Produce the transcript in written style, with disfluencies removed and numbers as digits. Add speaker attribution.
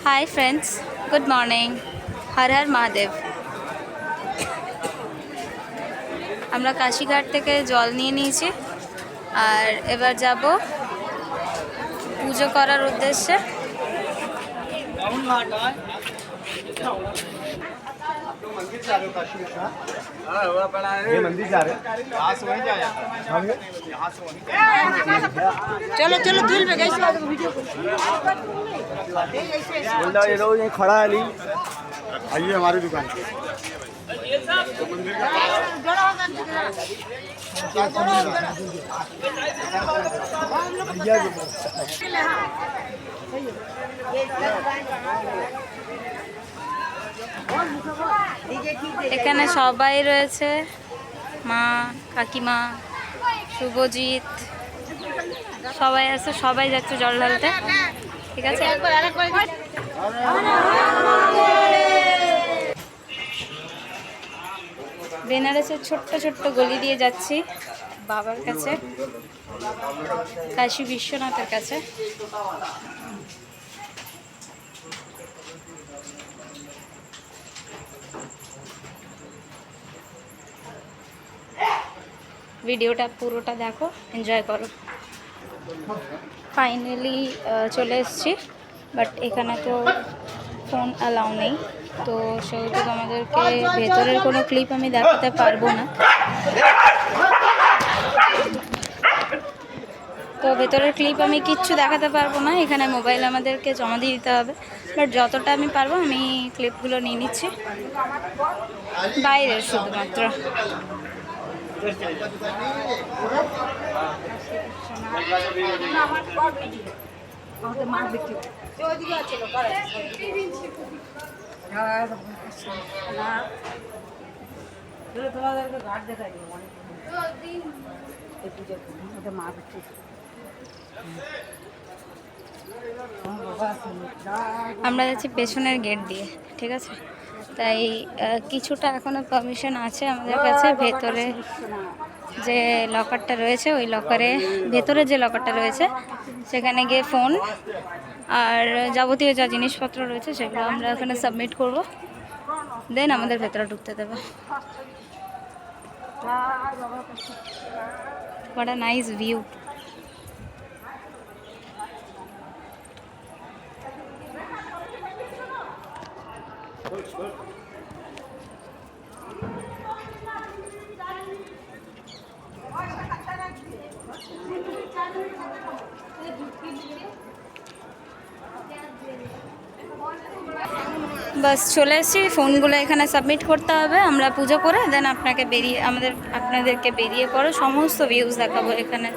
Speaker 1: High friends, good morning. Har Har Mahadev. আমরা কাশীঘাট থেকে জল নিয়ে নিয়েছি আর এবার যাব পুজো করার উদ্দেশ্যে।
Speaker 2: मंदिर जा रहे हो काशी विश्वनाथ? ये मंदिर जा रहे हो? यहाँ से वहीं जाया यहाँ से वहीं
Speaker 3: चलो चलो दिल में गई
Speaker 2: बोल ये लोग यहीं खड़ा है नहीं आइए हमारी दुकान पे
Speaker 1: এখানে সবাই রয়েছে, মা, কাকিমা, শুভজিৎ সবাই আছে, সবাই যাচ্ছে জল ঢালতে। ঠিক আছে, বেনারসের ছোট্ট ছোট্ট গলি দিয়ে যাচ্ছি বাবার কাছে, কাশী বিশ্বনাথের কাছে। ভিডিওটা পুরোটা দেখো, এনজয় করো। ফাইনালি চলে এসেছি, বাট এখানে তো ফোন অ্যালাউ নেই, তো সেহেতু আমাদেরকে ভেতরের কোনো ক্লিপ আমি দেখাতে পারবো না। তো ভেতরের ক্লিপ আমি কিচ্ছু দেখাতে পারবো না, এখানে মোবাইল আমাদেরকে জমা দিয়ে দিতে হবে। বাট যতটা আমি পারবো আমি ক্লিপগুলো নিয়ে নিচ্ছি, বাইরের শুধুমাত্র। আমরা যাচ্ছি পেছনের গেট দিয়ে, ঠিক আছে। তাই কিছুটা এখনো পারমিশন আছে আমাদের কাছে। ভেতরে যে লকারটা রয়েছে, ওই লকারে, ভেতরে যে লকারটা রয়েছে সেখানে গিয়ে ফোন আর যাবতীয় যা জিনিসপত্র রয়েছে সেগুলো আমরা এখানে সাবমিট করব, দেন আমাদের ভেতরে ঢুকতে দেবে। What a nice view. বাস চলে এসেছি, ফোনগুলো এখানে সাবমিট করতে হবে। আমরা পুজো করে দেন আপনাদেরকে বেরিয়ে পড়ো সমস্ত ভিউজ দেখাবো এখানে।